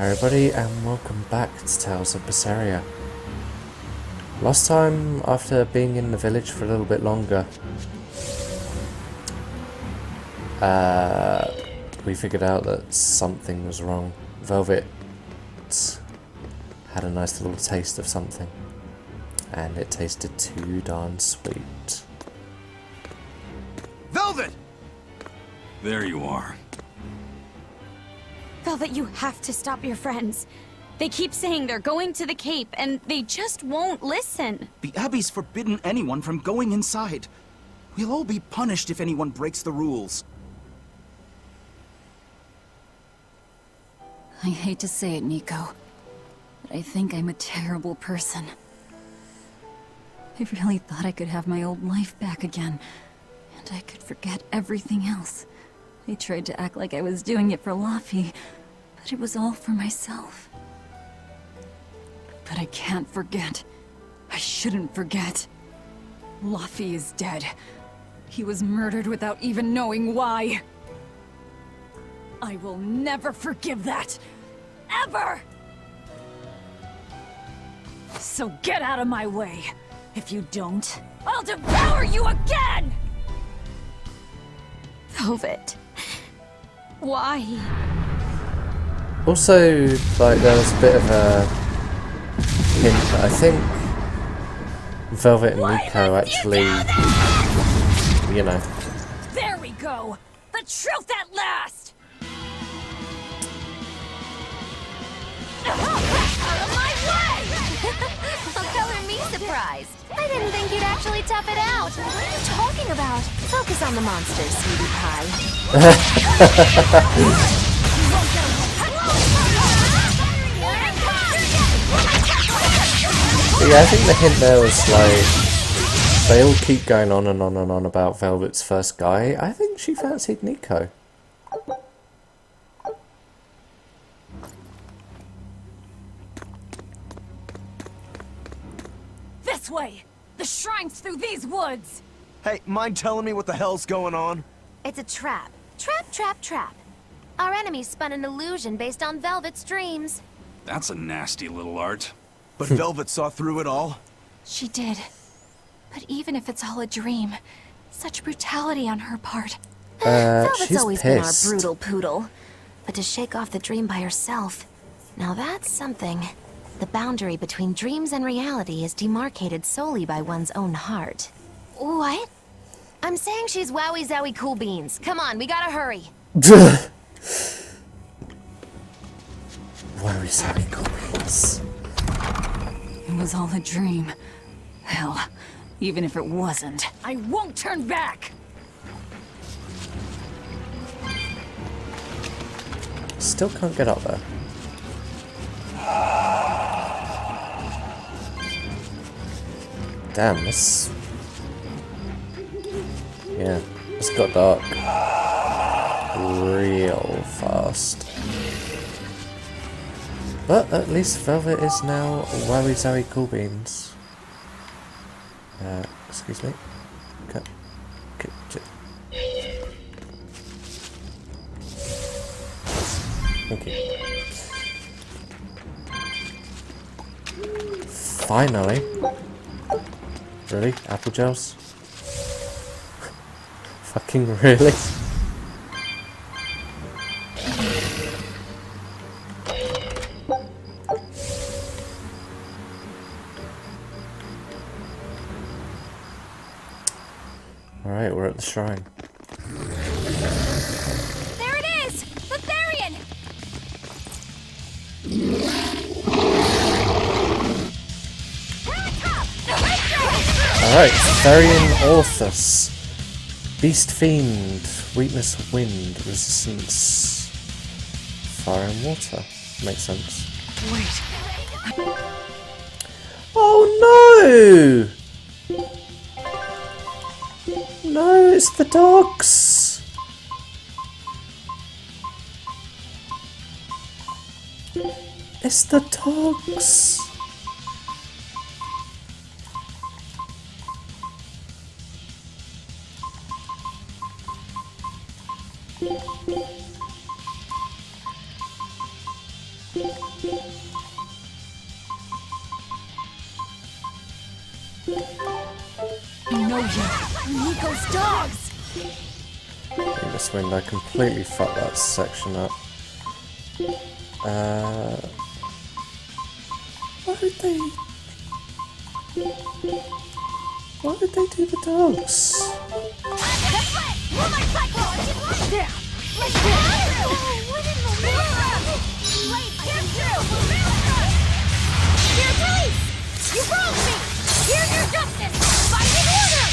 Hi everybody and welcome back to Tales of Berseria. Last time, after being in the village for a little bit longer, we figured out that something was wrong. Velvet had a nice little taste of something, and it tasted too darn sweet. Velvet! There you are. Velvet, you have to stop your friends. They keep saying they're going to the Cape, and they just won't listen. The Abbey's forbidden anyone from going inside. We'll all be punished if anyone breaks the rules. I hate to say it, Nico, but I think I'm a terrible person. I really thought I could have my old life back again, and I could forget everything else. I tried to act like I was doing it for Laffy, but it was all for myself. But I can't forget. I shouldn't forget. Laffy is dead. He was murdered without even knowing why. I will never forgive that. Ever! So get out of my way. If you don't, I'll devour you again! Velvet. Why? Also, like, there was a bit of a hint that I think Velvet and Nico actually, you know. There we go! The truth at last! Out of my way! Well, color me surprised. I didn't think you'd actually tough it out. What are you talking about? Focus on the monsters, sweetie pie. Yeah, I think the hint there was like, they all keep going on and on and on about Velvet's first guy. I think she fancied Nico. This way! The shrine's through these woods! Hey, mind telling me what the hell's going on? It's a trap. Trap, trap, trap. Our enemy spun an illusion based on Velvet's dreams. That's a nasty little art. But Velvet saw through it all? She did. But even if it's all a dream, such brutality on her part. Velvet's she's always pissed. been our brutal poodle. But to shake off the dream by herself, now that's something. The boundary between dreams and reality is demarcated solely by one's own heart. What? I'm saying she's wowie zowie cool beans. Come on, we gotta hurry. Where is Harry Collins? It was all a dream. Hell, even if it wasn't, I won't turn back! Still can't get up there. Damn, this... Yeah, it's got dark real fast. But at least Velvet is now wowie zowie cool beans. Excuse me. Cut. Thank you. Finally. Really? Apple gels? Fucking really? Alright, we're at the shrine. There it is! The therion! Alright, therion Orthie. Beast Fiend. Weakness of wind. Resistance. Fire and water. Makes sense. Wait. Oh no! No, it's the dogs! It's the dogs! No, you. Nico's dogs! In this wind, I completely fucked that section up. Why did they do the dogs? You wronged me! Here's your justice! Fight in order!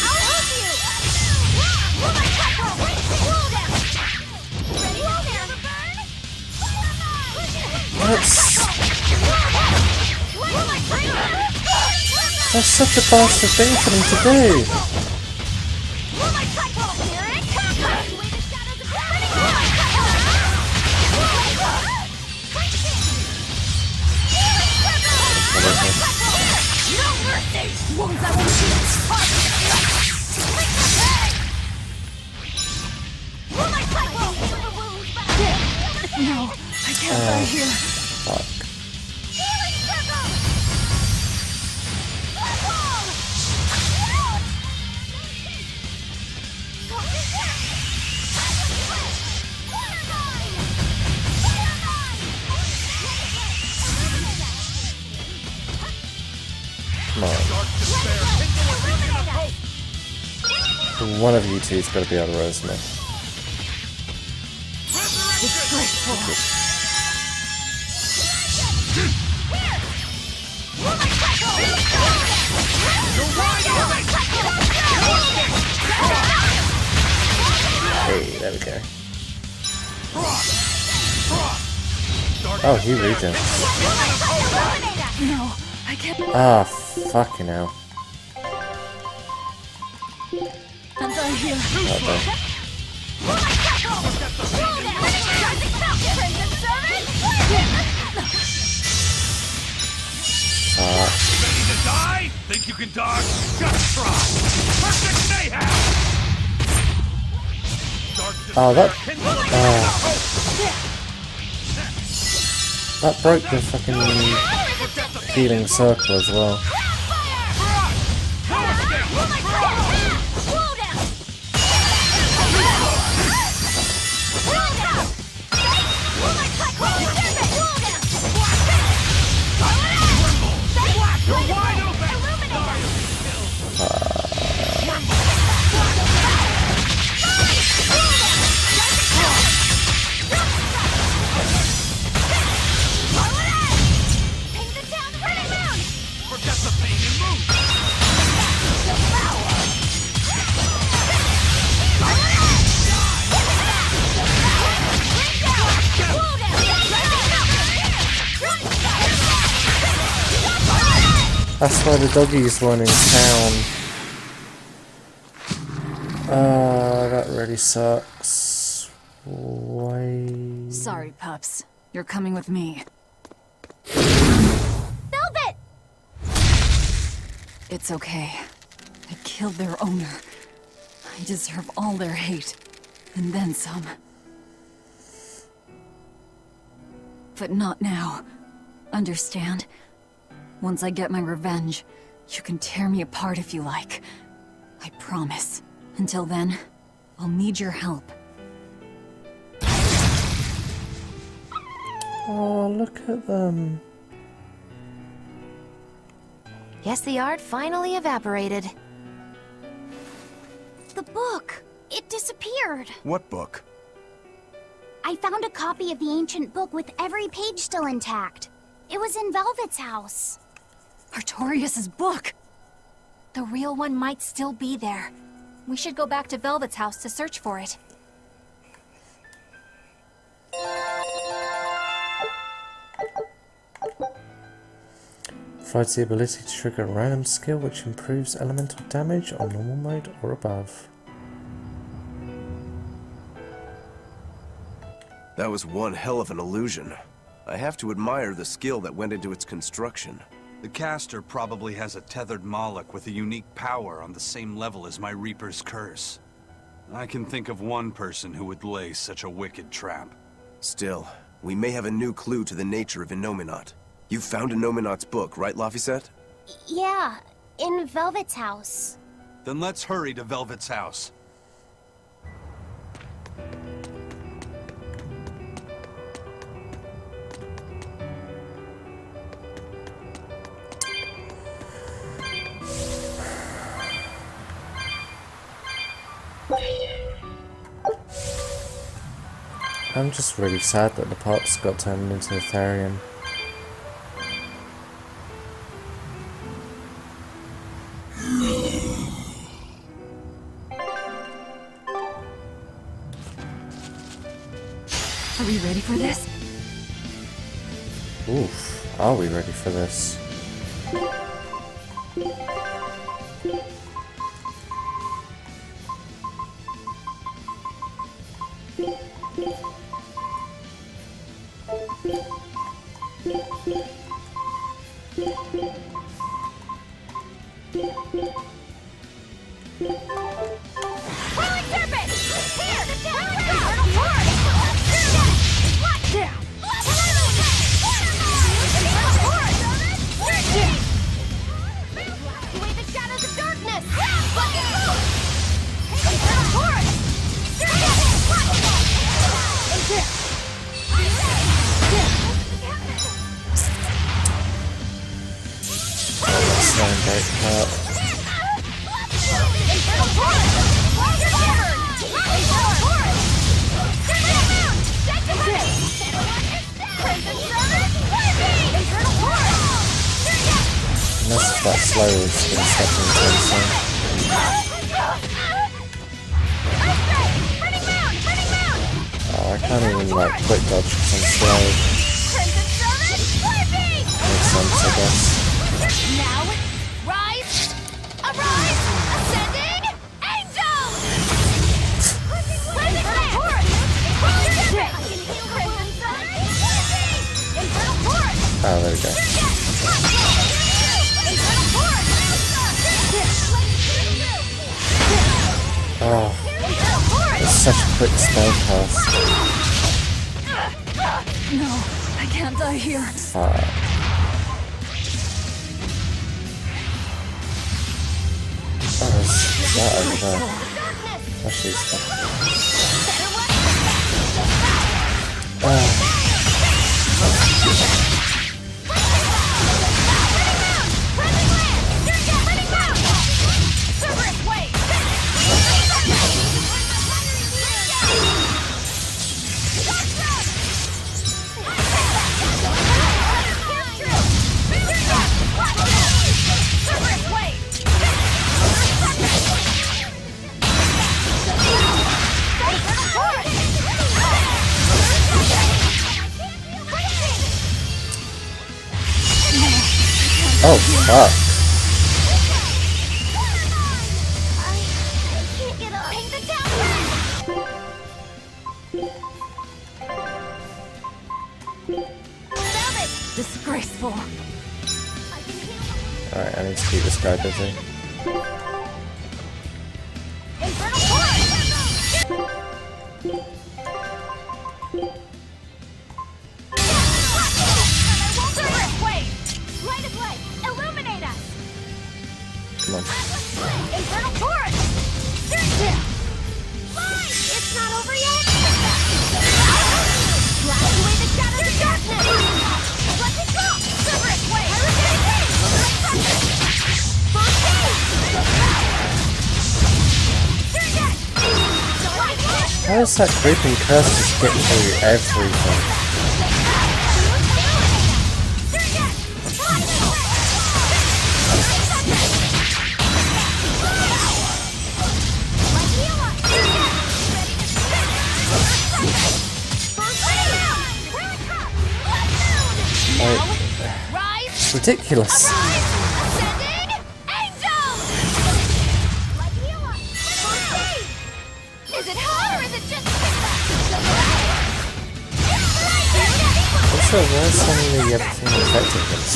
I'll help you! Roll down! Ready? Roll down! That's such a bastard thing for them to do. No, I can't die here. Fuck. Come on. One of you two's got to be able to roast me. Hey, there we go. Oh, he regens. No, I can't. Ah, fucking hell. I'm done here. Okay. Ready to die? Think you can dodge? Just try! Perfect mayhem! Oh, that broke the fucking healing circle as well. That's why the doggies won in town. That really sucks. Why? Sorry, pups. You're coming with me. Velvet! It's okay. I killed their owner. I deserve all their hate. And then some. But not now. Understand? Once I get my revenge, you can tear me apart if you like. I promise. Until then, I'll need your help. Oh, look at them. Guess the art finally evaporated. The book! It disappeared! What book? I found a copy of the ancient book with every page still intact. It was in Velvet's house. Artorias' book! The real one might still be there. We should go back to Velvet's house to search for it. Provides the ability to trigger a random skill which improves elemental damage on normal mode or above. That was one hell of an illusion. I have to admire the skill that went into its construction. The caster probably has a tethered Moloch with a unique power on the same level as my Reaper's curse. I can think of one person who would lay such a wicked trap. Still, we may have a new clue to the nature of Innominat. You found Innominat's book, right, Laphicet? Yeah, in Velvet's house. Then let's hurry to Velvet's house. I'm just really sad that the pops got turned into a therion. Are we ready for this? Oof, are we ready for this? Unless that slow is going to step into oh, I can't even like quick dodge because I'm slow. Makes sense, I guess. Now, rise, arise, ascending, angel! Oh, there we go. Oh, it's such a quick spell cast. No, I can't die here. Oh, is that over there? Actually, it's oh, fuck. Disgraceful. Alright, I need to keep this guy busy. Come on. Infernal torrent! It's not over yet! Blast away the shadows of darkness! Let it go! Silverus way! How is that creeping curse just getting through everything? It's ridiculous. Also, why is suddenly everything affecting this?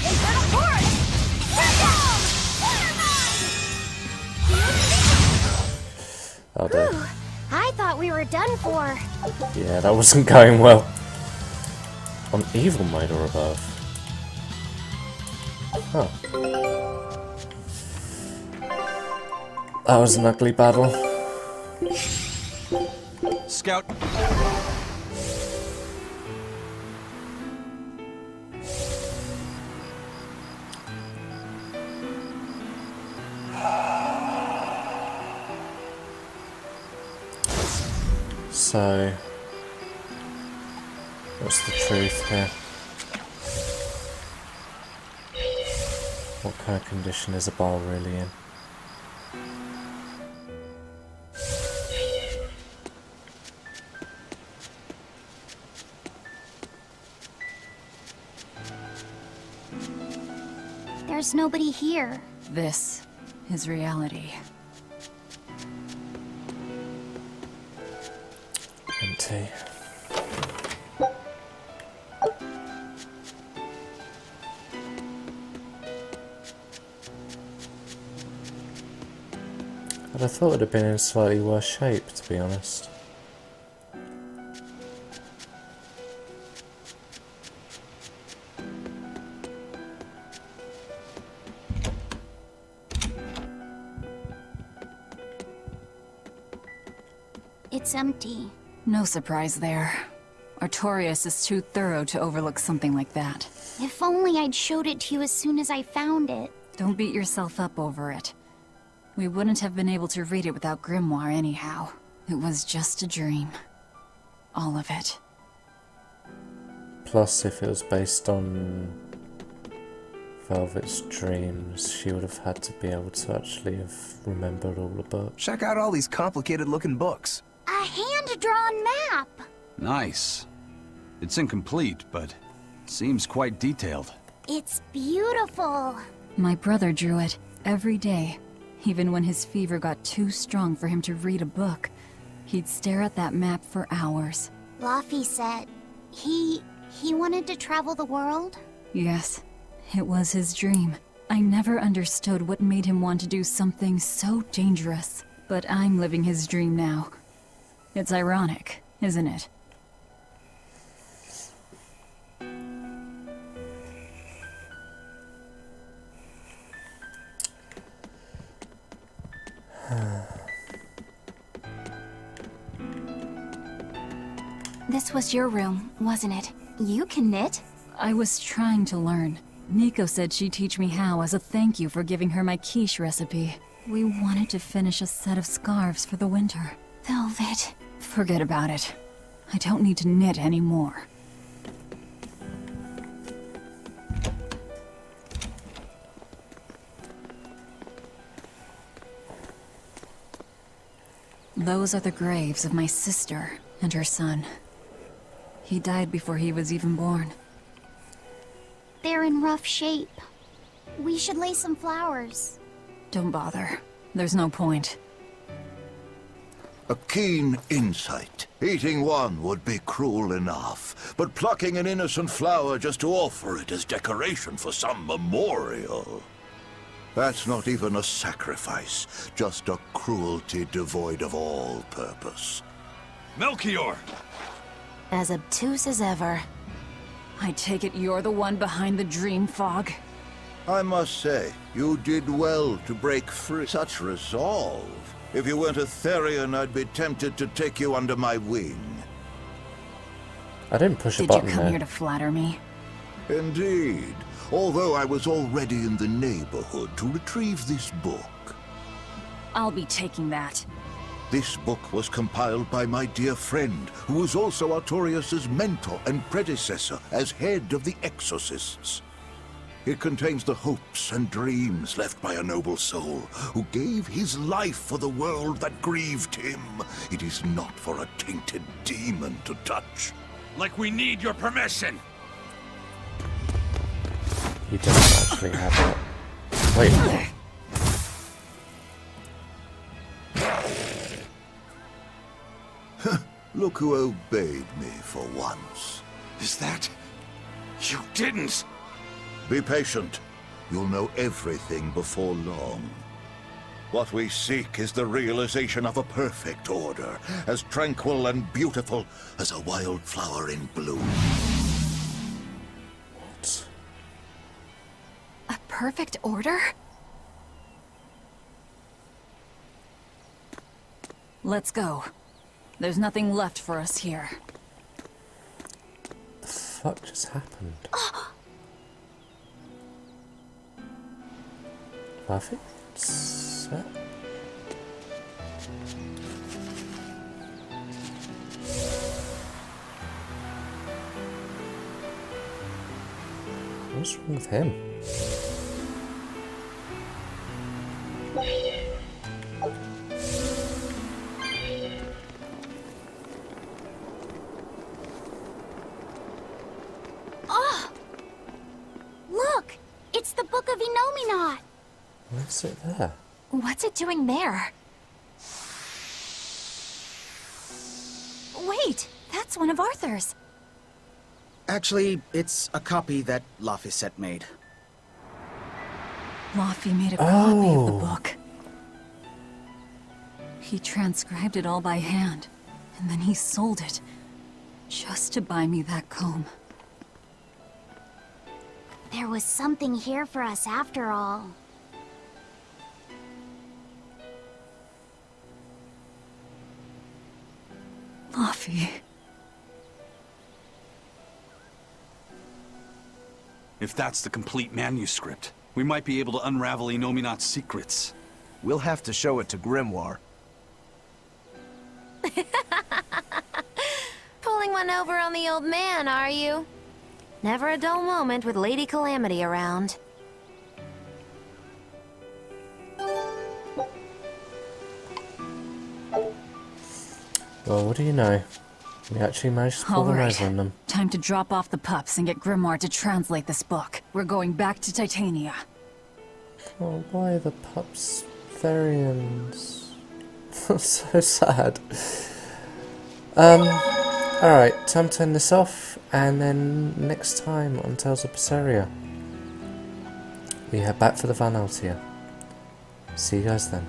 Internal force! Stand down! Oh dear. Whew. I thought we were done for. Yeah, that wasn't going well. On evil mode or above? Huh. That was an ugly battle. Scout. So, what's the truth here? What kind of condition is Aball really in? There's nobody here. This is reality. Empty. But I thought it would have been in slightly worse shape, to be honest. It's empty. No surprise there. Artorias is too thorough to overlook something like that. If only I'd showed it to you as soon as I found it. Don't beat yourself up over it. We wouldn't have been able to read it without Grimoire anyhow. It was just a dream. All of it. Plus, if it was based on Velvet's dreams, she would have had to be able to actually have remembered all the books. Check out all these complicated looking books. A hand-drawn map! Nice. It's incomplete, but seems quite detailed. It's beautiful. My brother drew it every day. Even when his fever got too strong for him to read a book, he'd stare at that map for hours. Laffy said he wanted to travel the world. Yes, it was his dream. I never understood what made him want to do something so dangerous. But I'm living his dream now. It's ironic, isn't it? This was your room, wasn't it? You can knit? I was trying to learn. Nico said she'd teach me how as a thank you for giving her my quiche recipe. We wanted to finish a set of scarves for the winter. Velvet. Forget about it. I don't need to knit anymore. Those are the graves of my sister and her son. He died before he was even born. They're in rough shape. We should lay some flowers. Don't bother. There's no point. A keen insight. Eating one would be cruel enough, but plucking an innocent flower just to offer it as decoration for some memorial. That's not even a sacrifice, just a cruelty devoid of all purpose. Melchior! As obtuse as ever. I take it you're the one behind the dream fog? I must say, you did well to break free. Such resolve. If you weren't a therion, I'd be tempted to take you under my wing. I didn't push a Did button you come there. here to flatter me? Indeed. Although I was already in the neighborhood to retrieve this book. I'll be taking that. This book was compiled by my dear friend, who was also Artorias' mentor and predecessor as head of the Exorcists. It contains the hopes and dreams left by a noble soul who gave his life for the world that grieved him. It is not for a tainted demon to touch. Like we need your permission! He doesn't actually have it. Wait. Look who obeyed me for once. Is that... You didn't! Be patient. You'll know everything before long. What we seek is the realization of a perfect order, as tranquil and beautiful as a wildflower in bloom. What? A perfect order? Let's go. There's nothing left for us here. The fuck just happened? Perfect. Set. What's wrong with him? Look! It's the Book of Innominat! What's it there? What's it doing there? Wait! That's one of Arthur's! Actually, it's a copy that Laphicet made. Laffy made a copy of the Oh. book. He transcribed it all by hand, and then he sold it, just to buy me that comb. There was something here for us after all. Laffy. If that's the complete manuscript, we might be able to unravel Innominat's secrets. We'll have to show it to Grimoire. Pulling one over on the old man, are you? Never a dull moment with Lady Calamity around. Well, what do you know? We actually managed to pull them over on them. Time to drop off the pups and get Grimoire to translate this book. We're going back to Titania. Oh, why are the pups therions? So sad. Alright, time to turn this off, and then next time on Tales of Berseria, we head back for the Van Altia. See you guys then.